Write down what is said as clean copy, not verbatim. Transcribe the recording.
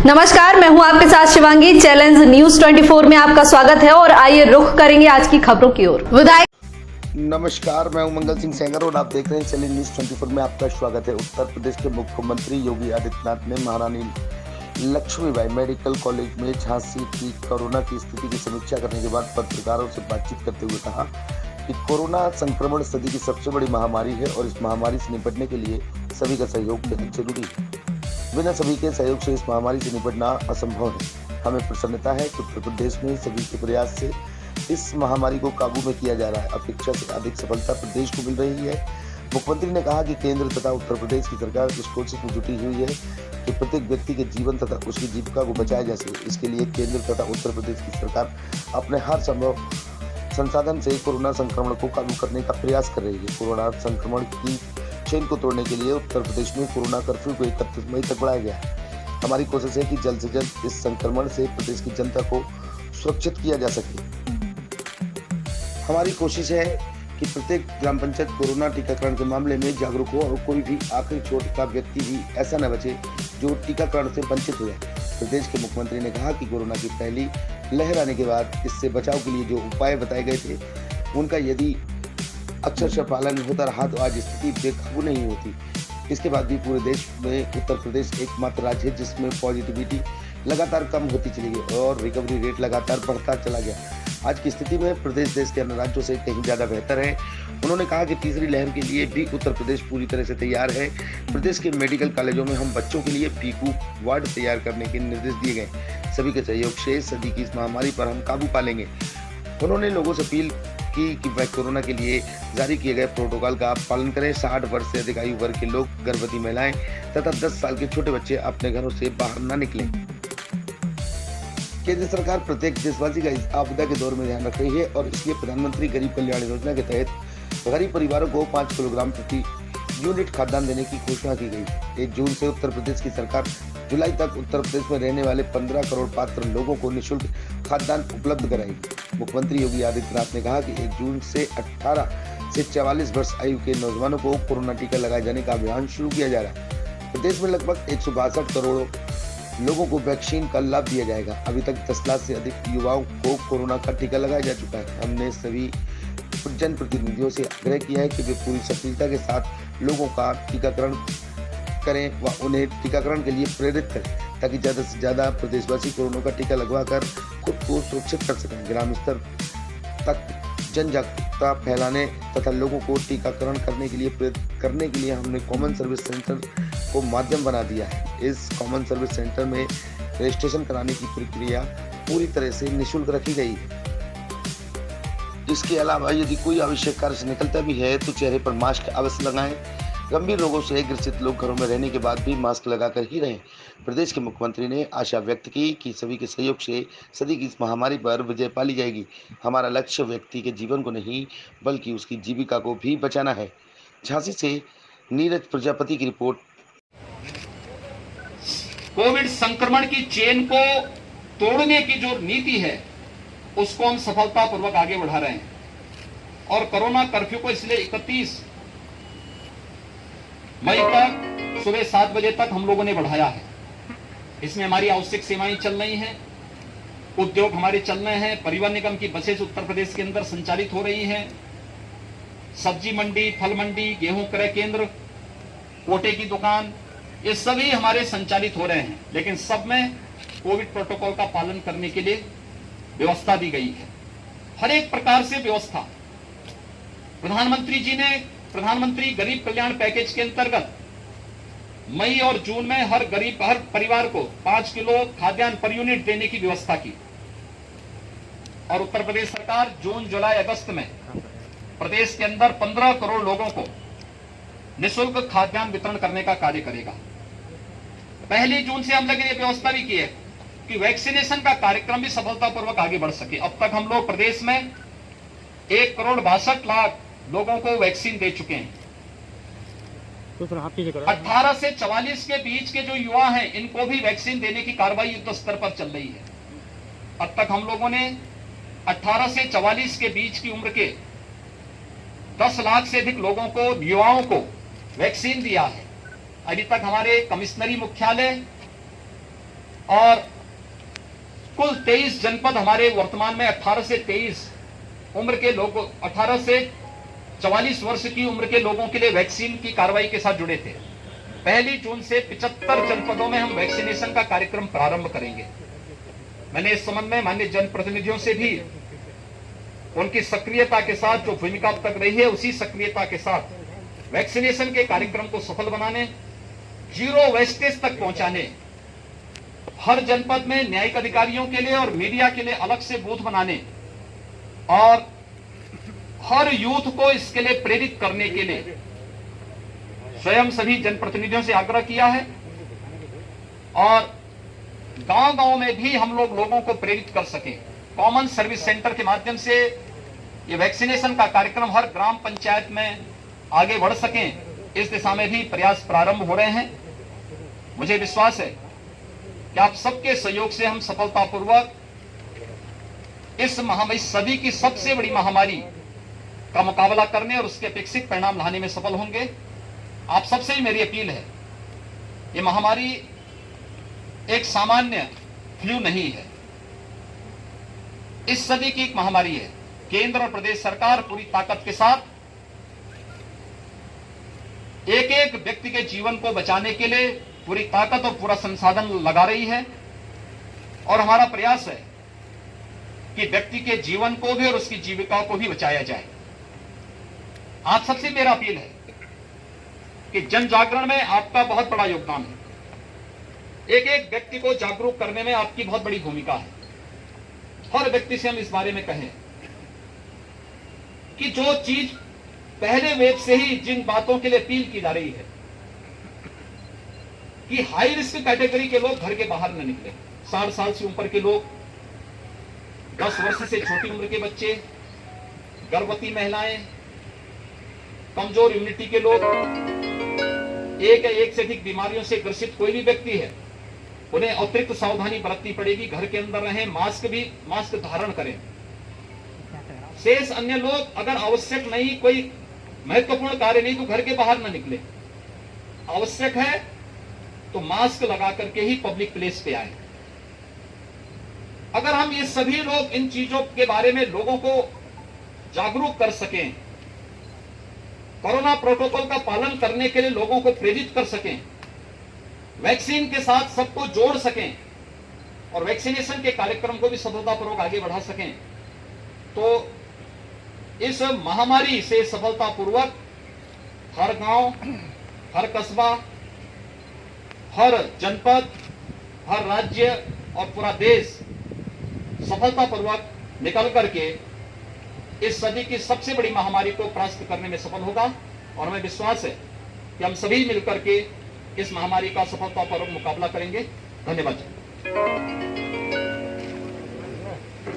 नमस्कार, मैं हूं आपके साथ शिवांगी। चैलेंज न्यूज 24 में आपका स्वागत है और आइए रुख करेंगे आज की खबरों की ओर। विधायक नमस्कार, मैं हूं मंगल सिंह सेंगर और आप देख रहे हैं चैलेंज न्यूज 24 में आपका स्वागत है। उत्तर प्रदेश के मुख्यमंत्री योगी आदित्यनाथ ने महारानी लक्ष्मीबाई मेडिकल कॉलेज में झांसी की कोरोना की स्थिति की समीक्षा करने के बाद पत्रकारों से बातचीत करते हुए कहा कि कोरोना संक्रमण सदी की सबसे बड़ी महामारी है और इस महामारी से निपटने के लिए सभी का सहयोग बेहद जरूरी है। बिना सभी के सहयोग से इस महामारी से निपटना असंभव है। हमें प्रसन्नता है कि उत्तर प्रदेश में सभी के प्रयास से इस महामारी को काबू में किया जा रहा है। अपेक्षा से अधिक सफलता प्रदेश को मिल रही है। मुख्यमंत्री ने कहा कि केंद्र तथा उत्तर प्रदेश की सरकार इस कोशिश में जुटी हुई है कि प्रत्येक व्यक्ति के जीवन तथा उसकी जीविका को बचाया जा सके। इसके लिए केंद्र तथा उत्तर प्रदेश की सरकार अपने हर संभव संसाधन से कोरोना संक्रमण को काबू करने का प्रयास कर रही है। कोरोना संक्रमण की चेन को तोड़ने के लिए उत्तर प्रदेश में कोरोना कर्फ्यू को 31 मई तक बढ़ाया गया है। हमारी कोशिश है कि जल्द से जल्द इस संक्रमण से प्रदेश की जनता को सुरक्षित किया जा सके। हमारी कोशिश है कि प्रत्येक ग्राम पंचायत कोरोना टीकाकरण के मामले में जागरूक हो और कोई भी आखिरी छोट का व्यक्ति भी ऐसा न बचे जो टीकाकरण से वंचित हुए। प्रदेश के मुख्यमंत्री ने कहा कि कोरोना की पहली लहर आने के बाद इससे बचाव के लिए जो उपाय बताए गए थे उनका यदि अक्षरशः पालन होता रहा तो आज स्थिति बेकाबू नहीं होती। इसके बाद भी पूरे देश में उत्तर प्रदेश एकमात्र राज्य है जिसमें पॉजिटिविटी लगातार कम होती चली गई और रिकवरी रेट लगातार बढ़ता चला गया। आज की स्थिति में प्रदेश देश के अन्य राज्यों से कहीं ज़्यादा बेहतर है। उन्होंने कहा कि तीसरी लहर के लिए भी उत्तर प्रदेश पूरी तरह से तैयार है। प्रदेश के मेडिकल कॉलेजों में हम बच्चों के लिए पीकू वार्ड तैयार करने के निर्देश दिए गए। सभी के सहयोग से सदी की इस महामारी पर हम काबू पा लेंगे। उन्होंने लोगों से अपील कि वह कोरोना के लिए जारी किए गए प्रोटोकॉल का पालन करें। 60 वर्ष से अधिक आयु वर्ग के लोग, गर्भवती महिलाएं तथा 10 साल के छोटे बच्चे अपने घरों से बाहर न निकलें। केंद्र सरकार प्रत्येक देशवासी का इस आपदा के दौर में ध्यान रख रही है और इसलिए प्रधानमंत्री गरीब कल्याण योजना के तहत गरीब परिवारों को 5 किलोग्राम प्रति यूनिट खाद्यान्न देने की घोषणा की गई। 1 जून से उत्तर प्रदेश की सरकार जुलाई तक उत्तर प्रदेश में रहने वाले 15 करोड़ पात्र लोगों को निःशुल्क खाद्यान्न उपलब्ध कराएगी। मुख्यमंत्री योगी आदित्यनाथ ने कहा कि 1 जून से 18 से 44 वर्ष आयु के नौजवानों को कोरोना टीका लगाए जाने का अभियान शुरू किया जा रहा है। प्रदेश में लगभग 162 करोड़ लोगों को वैक्सीन का लाभ दिया जाएगा। अभी तक 10 लाख से अधिक युवाओं को कोरोना का टीका लगाया जा चुका है। हमने सभी जनप्रतिनिधियों से आग्रह किया है कि वे पूरी सक्रियता के साथ लोगों का टीकाकरण करें व उन्हें टीकाकरण के लिए प्रेरित करें ताकि ज़्यादा से ज़्यादा प्रदेशवासी कोरोना का टीका लगवाकर खुद को सुरक्षित कर सकें। ग्राम स्तर तक जन जागरूकता फैलाने तथा लोगों को टीकाकरण करने के लिए प्रेरित करने के लिए हमने कॉमन सर्विस सेंटर को माध्यम बना दिया है। इस कॉमन सर्विस सेंटर में रजिस्ट्रेशन कराने की प्रक्रिया पूरी तरह से निःशुल्क रखी गई है। इसके अलावा यदि कोई आवश्यक कार्य से निकलता भी है तो चेहरे पर मास्क अवश्य लगाएं। गंभीर रोगों से ग्रसित लोग घरों में रहने के बाद भी मास्क लगाकर ही रहें। प्रदेश के मुख्यमंत्री ने आशा व्यक्त की कि सभी के सहयोग से सदी की इस महामारी पर विजय पाली जाएगी। हमारा लक्ष्य व्यक्ति के जीवन को नहीं बल्कि उसकी जीविका को भी बचाना है। झांसी से नीरज प्रजापति की रिपोर्ट। कोविड संक्रमण की चेन को तोड़ने की जो नीति है उसको हम सफलतापूर्वक आगे बढ़ा रहे हैं और कोरोना कर्फ्यू को इसलिए 31 मई तक सुबह 7 बजे तक हम लोगों ने बढ़ाया है। इसमें हमारी आवश्यक सेवाएं चल रही हैं, उद्योग हमारे चल रहे हैं, परिवहन निगम की बसें उत्तर प्रदेश के अंदर संचालित हो रही हैं, सब्जी मंडी, फल मंडी, गेहूं क्रय केंद्र, कोटे की दुकान, ये सभी हमारे संचालित हो रहे हैं। लेकिन सब में कोविड प्रोटोकॉल का पालन करने के लिए व्यवस्था दी गई है। हर एक प्रकार से व्यवस्था प्रधानमंत्री जी ने प्रधानमंत्री गरीब कल्याण पैकेज के अंतर्गत मई और जून में हर परिवार को 5 किलो खाद्यान्न पर यूनिट देने की व्यवस्था की और उत्तर प्रदेश सरकार जून, जुलाई, अगस्त में प्रदेश के अंदर 15 करोड़ लोगों को निःशुल्क खाद्यान्न वितरण करने का कार्य करेगा। 1 जून से हम लोगों ने व्यवस्था भी की है कि वैक्सीनेशन का कार्यक्रम भी सफलतापूर्वक आगे बढ़ सके। अब तक हम लोग प्रदेश में 1 करोड़ 62 लाख लोगों को वैक्सीन दे चुके हैं। 18 से 44 के बीच के जो युवा हैं इनको भी वैक्सीन देने की कार्रवाई युद्ध स्तर पर चल रही है। अब तक हम लोगों ने 18 से 44 के बीच की उम्र के 10 लाख से अधिक लोगों को, युवाओं को वैक्सीन दिया है। अभी तक हमारे कमिश्नरी मुख्यालय और कुल 23 जनपद हमारे वर्तमान में 18 से 23 उम्र के लोगों 18 से 44 वर्ष की उम्र के लोगों के लिए वैक्सीन की कार्रवाई के साथ जुड़े थे। 1 जून से 75 जनपदों में हम वैक्सीनेशन का कार्यक्रम प्रारंभ करेंगे। मैंने इस संबंध में माननीय जनप्रतिनिधियों से भी उनकी सक्रियता के साथ जो भूमिका अब तक रही है उसी सक्रियता के साथ वैक्सीनेशन के कार्यक्रम को सफल बनाने, जीरो वेस्टेज तक पहुंचाने, हर जनपद में न्यायिक अधिकारियों के लिए और मीडिया के लिए अलग से बूथ बनाने और हर यूथ को इसके लिए प्रेरित करने के लिए स्वयं सभी जनप्रतिनिधियों से आग्रह किया है। और गांव-गांव में भी हम लोगों को प्रेरित कर सकें। कॉमन सर्विस सेंटर के माध्यम से ये वैक्सीनेशन का कार्यक्रम हर ग्राम पंचायत में आगे बढ़ सकें, इस दिशा में भी प्रयास प्रारंभ हो रहे हैं। मुझे विश्वास है कि आप सबके सहयोग से हम सफलतापूर्वक इस महामारी, सदी की सबसे बड़ी महामारी का मुकाबला करने और उसके अपेक्षित परिणाम लाने में सफल होंगे। आप सबसे ही मेरी अपील है, ये महामारी एक सामान्य फ्लू नहीं है, इस सदी की एक महामारी है। केंद्र और प्रदेश सरकार पूरी ताकत के साथ एक एक व्यक्ति के जीवन को बचाने के लिए पूरी ताकत और पूरा संसाधन लगा रही है और हमारा प्रयास है कि व्यक्ति के जीवन को भी और उसकी जीविका को भी बचाया जाए। आप सबसे मेरा अपील है कि जन जागरण में आपका बहुत बड़ा योगदान है। एक एक व्यक्ति को जागरूक करने में आपकी बहुत बड़ी भूमिका है। हर व्यक्ति से हम इस बारे में कहें कि जो चीज पहले वेब से ही जिन बातों के लिए अपील की जा रही है कि हाई रिस्क कैटेगरी के लोग घर के बाहर न निकले, 60 साल से ऊपर के लोग, 10 वर्ष से छोटी उम्र के बच्चे, गर्भवती महिलाएं, कमजोर इम्यूनिटी के लोग, एक से अधिक बीमारियों से ग्रसित कोई भी व्यक्ति है, उन्हें अतिरिक्त सावधानी बरतनी पड़ेगी। घर के अंदर रहें, मास्क धारण करें। शेष अन्य लोग अगर आवश्यक नहीं, कोई महत्वपूर्ण कार्य नहीं, तो घर के बाहर न निकले। आवश्यक है तो मास्क लगा करके ही पब्लिक प्लेस पे आए। अगर हम ये सभी लोग इन चीजों के बारे में लोगों को जागरूक कर सकें, कोरोना प्रोटोकॉल का पालन करने के लिए लोगों को प्रेरित कर सकें, वैक्सीन के साथ सबको जोड़ सकें और वैक्सीनेशन के कार्यक्रम को भी सफलतापूर्वक आगे बढ़ा सकें, तो इस महामारी से सफलतापूर्वक हर गांव, हर कस्बा, हर जनपद, हर राज्य और पूरा देश सफलतापूर्वक निकल करके इस सदी की सबसे बड़ी महामारी को परास्त करने में सफल होगा। और हमें विश्वास है कि हम सभी मिलकर के इस महामारी का सफलतापूर्वक मुकाबला करेंगे। धन्यवाद।